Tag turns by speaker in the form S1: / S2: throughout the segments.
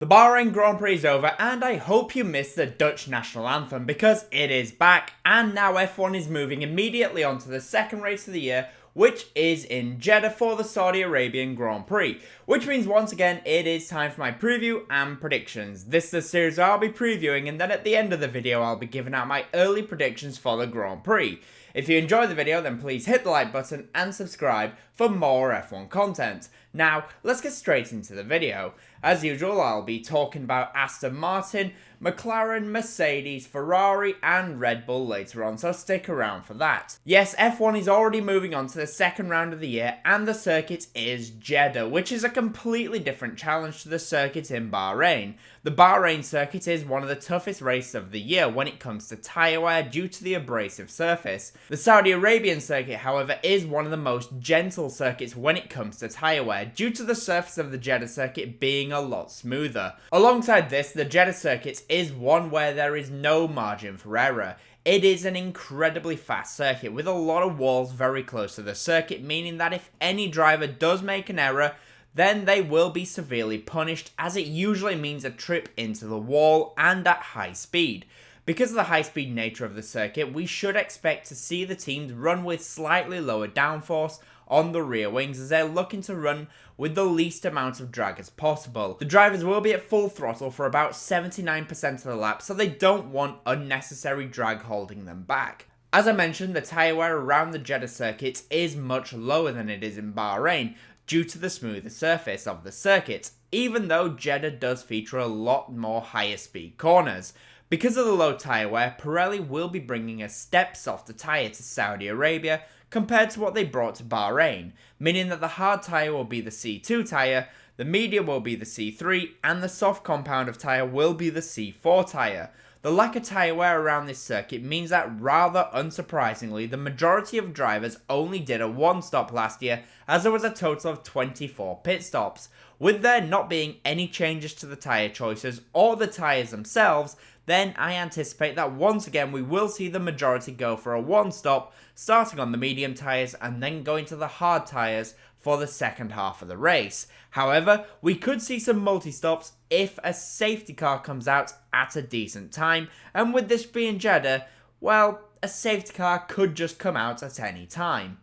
S1: The Bahrain Grand Prix is over, and I hope you missed the Dutch national anthem because it is back, and now F1 is moving immediately on to the second race of the year, which is in Jeddah for the Saudi Arabian Grand Prix, which means once again it is time for my preview and predictions. This is the series where I'll be previewing, and then at the end of the video I'll be giving out my early predictions for the Grand Prix. If you enjoyed the video, then please hit the like button and subscribe for more F1 content. Now, let's get straight into the video. As usual, I'll be talking about Aston Martin, McLaren, Mercedes, Ferrari and Red Bull later on, so stick around for that. Yes, F1 is already moving on to the second round of the year, and the circuit is Jeddah, which is a completely different challenge to the circuit in Bahrain. The Bahrain circuit is one of the toughest races of the year when it comes to tyre wear due to the abrasive surface. The Saudi Arabian circuit, however, is one of the most gentle circuits when it comes to tyre wear due to the surface of the Jeddah circuit being a lot smoother. Alongside this, the Jeddah circuit is one where there is no margin for error. It is an incredibly fast circuit with a lot of walls very close to the circuit, meaning that if any driver does make an error, then they will be severely punished, as it usually means a trip into the wall and at high speed. Because of the high speed nature of the circuit, we should expect to see the teams run with slightly lower downforce on the rear wings as they're looking to run with the least amount of drag as possible. The drivers will be at full throttle for about 79% of the lap, so they don't want unnecessary drag holding them back. As I mentioned, the tyre wear around the Jeddah circuit is much lower than it is in Bahrain due to the smoother surface of the circuit, even though Jeddah does feature a lot more higher speed corners. Because of the low tyre wear, Pirelli will be bringing a step softer tyre to Saudi Arabia compared to what they brought to Bahrain, meaning that the hard tyre will be the C2 tyre, the medium will be the C3, and the soft compound of tyre will be the C4 tyre. The lack of tyre wear around this circuit means that, rather unsurprisingly, the majority of drivers only did a one stop last year, as there was a total of 24 pit stops. With there not being any changes to the tyre choices or the tyres themselves, then I anticipate that once again we will see the majority go for a one stop, starting on the medium tyres and then going to the hard tyres for the second half of the race. However, we could see some multi-stops if a safety car comes out at a decent time, and with this being Jeddah, well, a safety car could just come out at any time.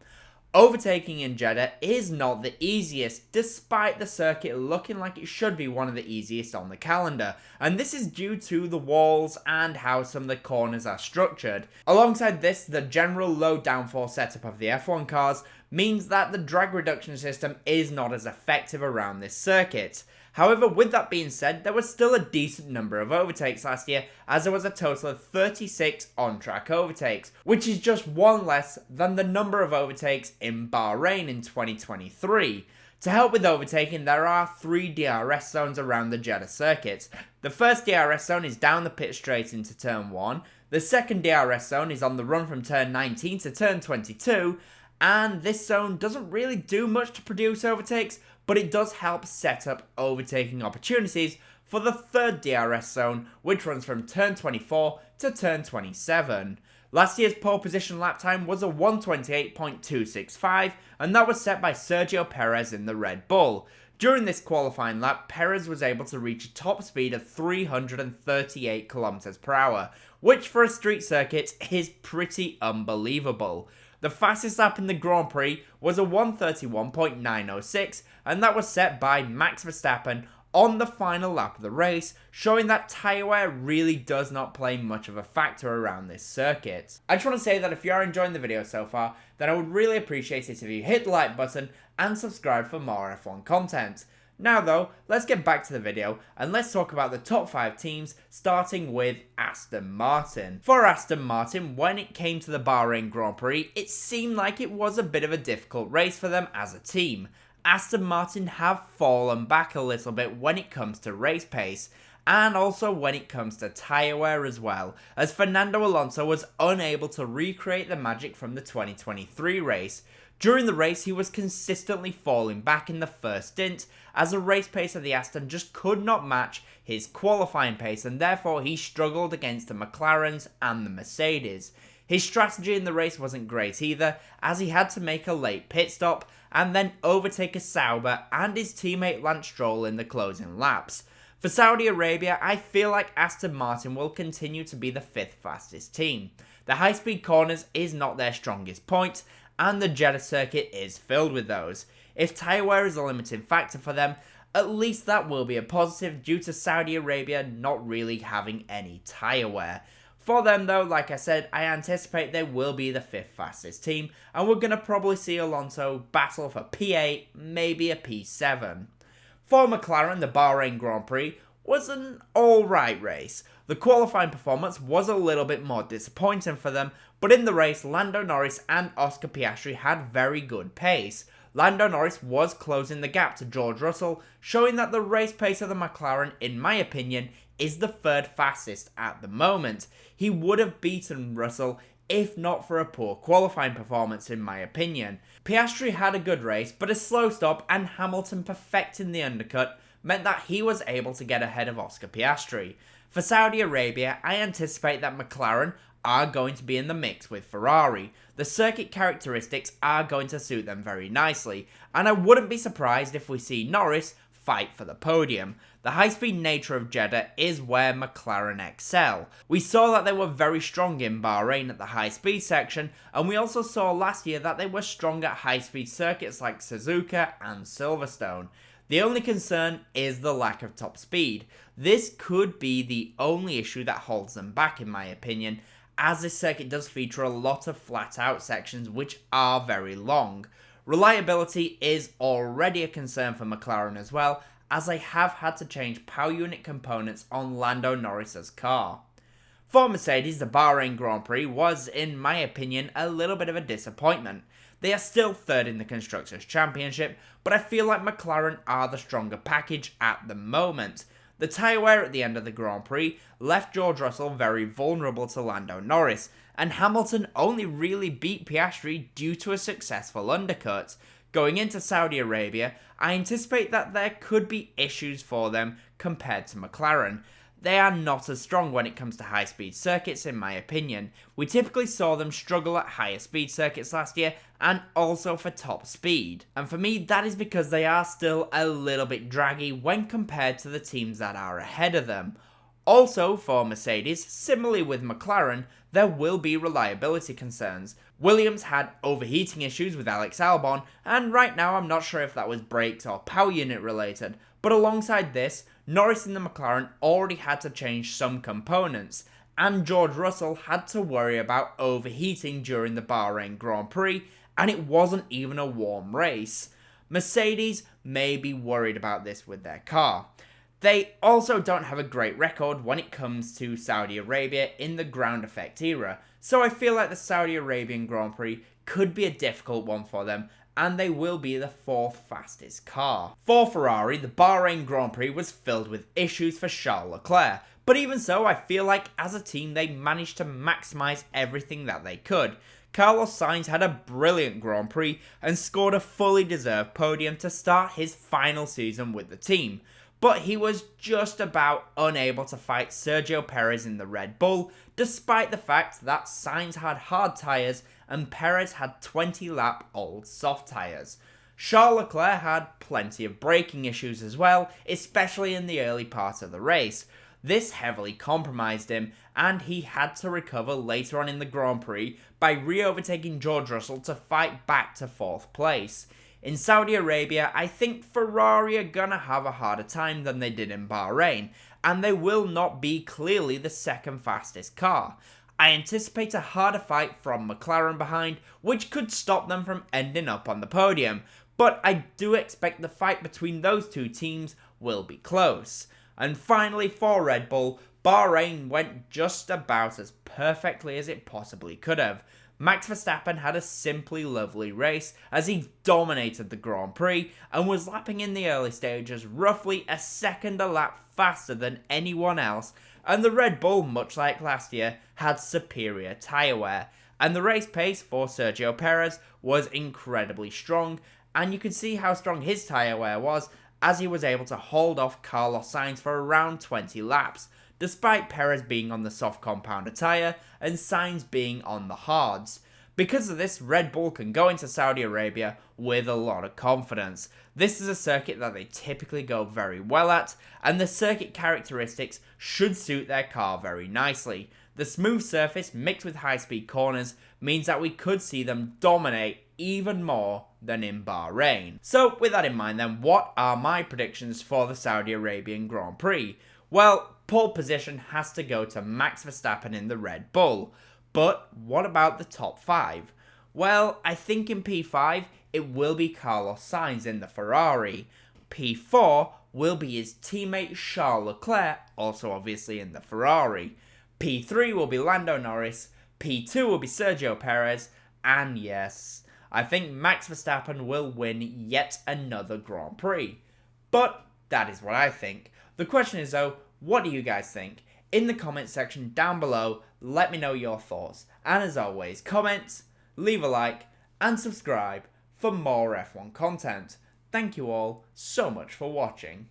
S1: Overtaking in Jeddah is not the easiest, despite the circuit looking like it should be one of the easiest on the calendar, and this is due to the walls and how some of the corners are structured. Alongside this, the general low downforce setup of the F1 cars means that the drag reduction system is not as effective around this circuit. However, with that being said, there was still a decent number of overtakes last year, as there was a total of 36 on-track overtakes, which is just one less than the number of overtakes in Bahrain in 2023. To help with overtaking, there are 3 DRS zones around the Jeddah circuit. The first DRS zone is down the pit straight into turn 1, the second DRS zone is on the run from turn 19 to turn 22, and this zone doesn't really do much to produce overtakes, but it does help set up overtaking opportunities for the third DRS zone, which runs from turn 24 to turn 27. Last year's pole position lap time was a 1:28.265, and that was set by Sergio Perez in the Red Bull. During this qualifying lap, Perez was able to reach a top speed of 338 km per hour, which for a street circuit is pretty unbelievable. The fastest lap in the Grand Prix was a 1:31.906, and that was set by Max Verstappen on the final lap of the race, showing that tyre wear really does not play much of a factor around this circuit. I just want to say that if you are enjoying the video so far, then I would really appreciate it if you hit the like button and subscribe for more F1 content. Now though, let's get back to the video and let's talk about the top 5 teams, starting with Aston Martin. For Aston Martin, when it came to the Bahrain Grand Prix, it seemed like it was a bit of a difficult race for them as a team. Aston Martin have fallen back a little bit when it comes to race pace, and also when it comes to tyre wear as well, as Fernando Alonso was unable to recreate the magic from the 2023 race. During the race, he was consistently falling back in the first stint, as the race pace of the Aston just could not match his qualifying pace, and therefore he struggled against the McLarens and the Mercedes. His strategy in the race wasn't great either, as he had to make a late pit stop and then overtake a Sauber and his teammate Lance Stroll in the closing laps. For Saudi Arabia, I feel like Aston Martin will continue to be the 5th fastest team. The high-speed corners is not their strongest point, and the Jeddah circuit is filled with those. If tyre wear is a limiting factor for them, at least that will be a positive due to Saudi Arabia not really having any tyre wear. For them though, like I said, I anticipate they will be the 5th fastest team, and we're going to probably see Alonso battle for P8, maybe a P7. For McLaren, the Bahrain Grand Prix was an alright race. The qualifying performance was a little bit more disappointing for them, but in the race, Lando Norris and Oscar Piastri had very good pace. Lando Norris was closing the gap to George Russell, showing that the race pace of the McLaren, in my opinion, is the 3rd fastest at the moment. He would have beaten Russell if not for a poor qualifying performance in my opinion. Piastri had a good race, but a slow stop and Hamilton perfecting the undercut meant that he was able to get ahead of Oscar Piastri. For Saudi Arabia, I anticipate that McLaren are going to be in the mix with Ferrari. The circuit characteristics are going to suit them very nicely, and I wouldn't be surprised if we see Norris fight for the podium. The high-speed nature of Jeddah is where McLaren excel. We saw that they were very strong in Bahrain at the high-speed section, and we also saw last year that they were strong at high-speed circuits like Suzuka and Silverstone. The only concern is the lack of top speed. This could be the only issue that holds them back in my opinion, as this circuit does feature a lot of flat-out sections which are very long. Reliability is already a concern for McLaren as well, as they have had to change power unit components on Lando Norris's car. For Mercedes, the Bahrain Grand Prix was, in my opinion, a little bit of a disappointment. They are still 3rd in the Constructors' Championship, but I feel like McLaren are the stronger package at the moment. The tyre wear at the end of the Grand Prix left George Russell very vulnerable to Lando Norris, and Hamilton only really beat Piastri due to a successful undercut. Going into Saudi Arabia, I anticipate that there could be issues for them compared to McLaren. They are not as strong when it comes to high-speed circuits in my opinion. We typically saw them struggle at higher speed circuits last year and also for top speed. And for me that is because they are still a little bit draggy when compared to the teams that are ahead of them. Also for Mercedes, similarly with McLaren, there will be reliability concerns. Williams had overheating issues with Alex Albon, and right now I'm not sure if that was brakes or power unit related, but alongside this, Norris in the McLaren already had to change some components, and George Russell had to worry about overheating during the Bahrain Grand Prix, and it wasn't even a warm race. Mercedes may be worried about this with their car. They also don't have a great record when it comes to Saudi Arabia in the ground effect era, so I feel like the Saudi Arabian Grand Prix could be a difficult one for them, and they will be the 4th fastest car. For Ferrari, the Bahrain Grand Prix was filled with issues for Charles Leclerc, but even so, I feel like as a team they managed to maximise everything that they could. Carlos Sainz had a brilliant Grand Prix and scored a fully deserved podium to start his final season with the team, but he was just about unable to fight Sergio Perez in the Red Bull, despite the fact that Sainz had hard tyres and Perez had 20-lap old soft tyres. Charles Leclerc had plenty of braking issues as well, especially in the early part of the race. This heavily compromised him, and he had to recover later on in the Grand Prix by re-overtaking George Russell to fight back to 4th place. In Saudi Arabia, I think Ferrari are gonna have a harder time than they did in Bahrain, and they will not be clearly the 2nd fastest car. I anticipate a harder fight from McLaren behind, which could stop them from ending up on the podium, but I do expect the fight between those two teams will be close. And finally for Red Bull, Bahrain went just about as perfectly as it possibly could have. Max Verstappen had a simply lovely race as he dominated the Grand Prix and was lapping in the early stages roughly a second a lap faster than anyone else, and the Red Bull, much like last year, had superior tyre wear, and the race pace for Sergio Perez was incredibly strong, and you can see how strong his tyre wear was as he was able to hold off Carlos Sainz for around 20 laps, despite Perez being on the soft compounder tyre and Sainz being on the hards. Because of this, Red Bull can go into Saudi Arabia with a lot of confidence. This is a circuit that they typically go very well at, and the circuit characteristics should suit their car very nicely. The smooth surface mixed with high-speed corners means that we could see them dominate even more than in Bahrain. So with that in mind then, what are my predictions for the Saudi Arabian Grand Prix? Well, pole position has to go to Max Verstappen in the Red Bull. But what about the top 5? Well, I think in P5 it will be Carlos Sainz in the Ferrari. P4 will be his teammate Charles Leclerc, also obviously in the Ferrari. P3 will be Lando Norris. P2 will be Sergio Perez. And yes, I think Max Verstappen will win yet another Grand Prix. But that is what I think. The question is though, what do you guys think? In the comment section down below, let me know your thoughts. And as always, comment, leave a like, and subscribe for more F1 content. Thank you all so much for watching.